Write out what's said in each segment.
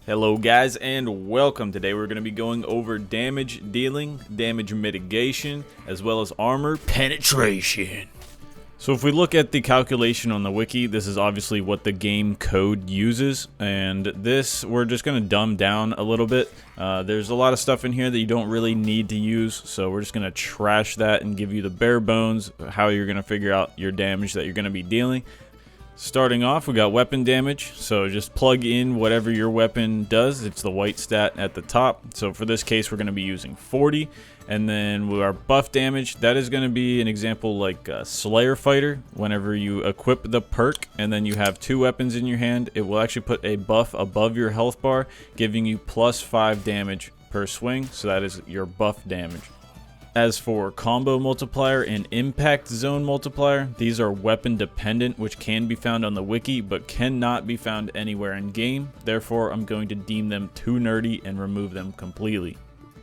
Hello guys and welcome. Today we're going to be going over damage dealing, damage mitigation, as well as armor penetration. So if we look at the calculation on the wiki, this is obviously what the game code uses, and this we're just going to dumb down a little bit. There's a lot of stuff in here that you don't really need to use, so we're just going to trash that and give you the bare bones how you're going to figure out your damage that you're going to be dealing. Starting off, we got weapon damage, so just plug in whatever your weapon does. It's the white stat at the top. So for this case, we're going to be using 40. And then with our buff damage, that is going to be an example like Slayer Fighter. Whenever you equip the perk and then you have two weapons in your hand, it will actually put a buff above your health bar, giving you +5 damage per swing. So that is your buff damage. As for combo multiplier and impact zone multiplier, these are weapon dependent, which can be found on the wiki but cannot be found anywhere in game. Therefore, I'm going to deem them too nerdy and remove them completely.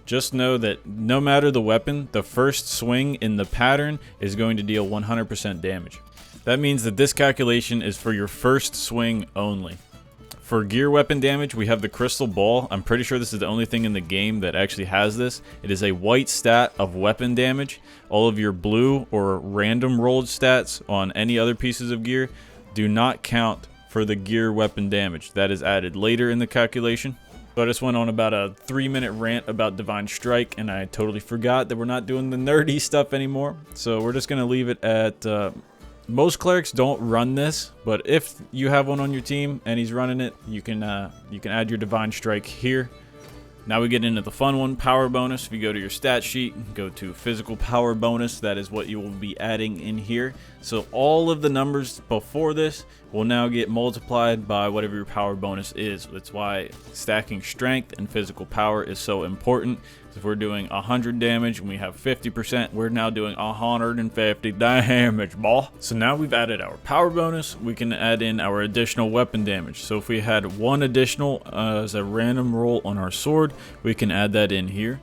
Just know that no matter the weapon, the first swing in the pattern is going to deal 100% damage. That means that this calculation is for your first swing only. For gear weapon damage, we have the Crystal Ball. I'm pretty sure this is the only thing in the game that actually has this. It is a white stat of weapon damage. All of your blue or random rolled stats on any other pieces of gear do not count for the gear weapon damage. That is added later in the calculation. So I just went on about a 3-minute rant about Divine Strike, and I totally forgot that we're not doing the nerdy stuff anymore. So we're just going to leave it at... most clerics don't run this, but if you have one on your team and he's running it, you can add your Divine Strike here. Now we get into the fun one, power bonus. If you go to your stat sheet, go to physical power bonus, that is what you will be adding in here. So all of the numbers before this will now get multiplied by whatever your power bonus is. That's why stacking strength and physical power is so important. If we're doing 100 damage and we have 50%, we're now doing 150 damage, ball. So now we've added our power bonus, we can add in our additional weapon damage. So if we had one additional as a random roll on our sword, we can add that in here.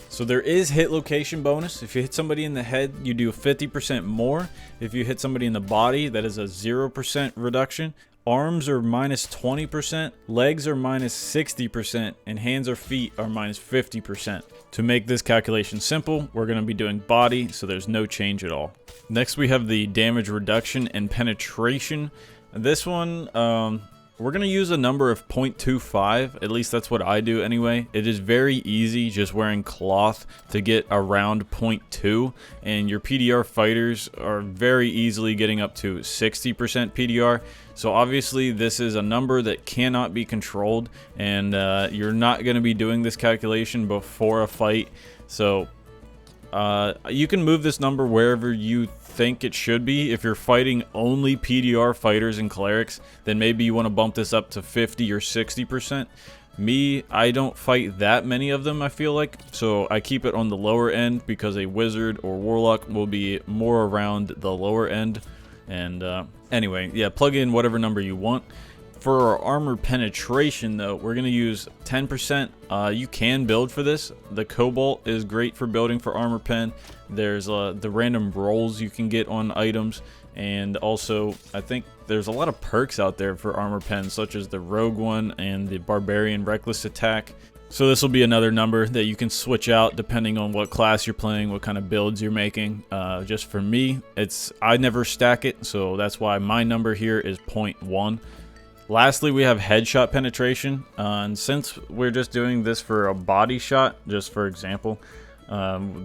So there is hit location bonus. If you hit somebody in the head, you do 50% more. If you hit somebody in the body, that is a 0% reduction. Arms are -20%, legs are -60%, and hands or feet are -50%. To make this calculation simple, we're going to be doing body, so there's no change at all. Next, we have the damage reduction and penetration. This one, we're going to use a number of 0.25, at least that's what I do anyway. It is very easy just wearing cloth to get around 0.2, and your PDR fighters are very easily getting up to 60% PDR. So obviously this is a number that cannot be controlled, and you're not going to be doing this calculation before a fight. So you can move this number wherever you think it should be. If you're fighting only PDR fighters and clerics, then maybe you want to bump this up to 50 or 60%. Me, I don't fight that many of them, I feel like, so I keep it on the lower end because a wizard or warlock will be more around the lower end. And anyway, yeah, plug in whatever number you want. For our armor penetration, though, we're going to use 10%. You can build for this. The Cobalt is great for building for armor pen. There's the random rolls you can get on items. And also, I think there's a lot of perks out there for armor pen, such as the Rogue one and the Barbarian Reckless Attack. So this will be another number that you can switch out depending on what class you're playing, what kind of builds you're making. Just for me, I never stack it, so that's why my number here is 0.1. Lastly, we have headshot penetration, and since we're just doing this for a body shot, just for example,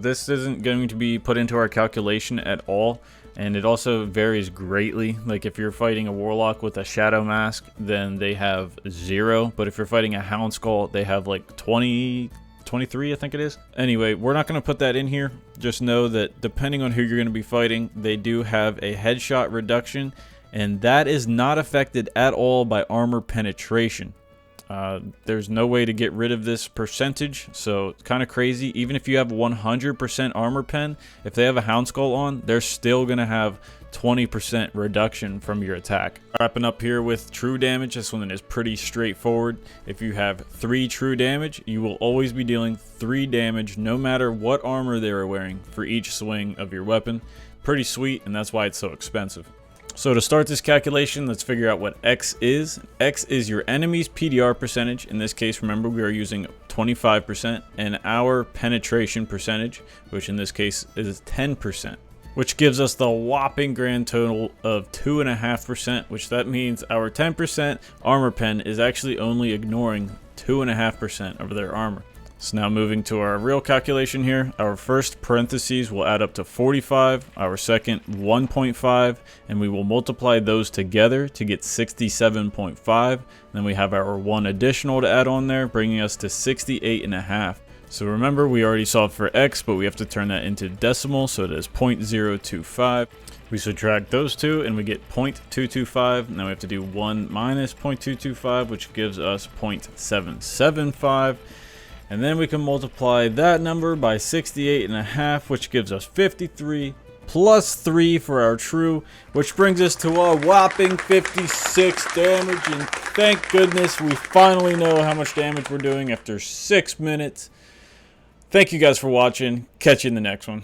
this isn't going to be put into our calculation at all, and it also varies greatly. Like if you're fighting a warlock with a shadow mask, then they have 0, but if you're fighting a hound skull, they have like 23, I think it is. Anyway, we're not going to put that in here. Just know that depending on who you're going to be fighting, they do have a headshot reduction, and that is not affected at all by armor penetration. There's no way to get rid of this percentage, so it's kind of crazy. Even if you have 100% armor pen, if they have a hound skull on, they're still going to have 20% reduction from your attack. Wrapping up here with true damage, this one is pretty straightforward. If you have 3 true damage, you will always be dealing 3 damage no matter what armor they are wearing for each swing of your weapon. Pretty sweet, and that's why it's so expensive. So to start this calculation, let's figure out what X is. X is your enemy's PDR percentage. In this case, remember, we are using 25%, and our penetration percentage, which in this case is 10%, which gives us the whopping grand total of 2.5%, which that means our 10% armor pen is actually only ignoring 2.5% of their armor. So now moving to our real calculation here, our first parentheses will add up to 45, our second 1.5, and we will multiply those together to get 67.5. Then we have our one additional to add on there, bringing us to 68.5. So remember, we already solved for X, but we have to turn that into decimal, so it is 0.025. We subtract those two and we get 0.225. Now we have to do 1 minus 0.225, which gives us 0.775. And then we can multiply that number by 68.5, which gives us 53, plus 3 for our true, which brings us to a whopping 56 damage. And thank goodness we finally know how much damage we're doing after 6 minutes. Thank you guys for watching. Catch you in the next one.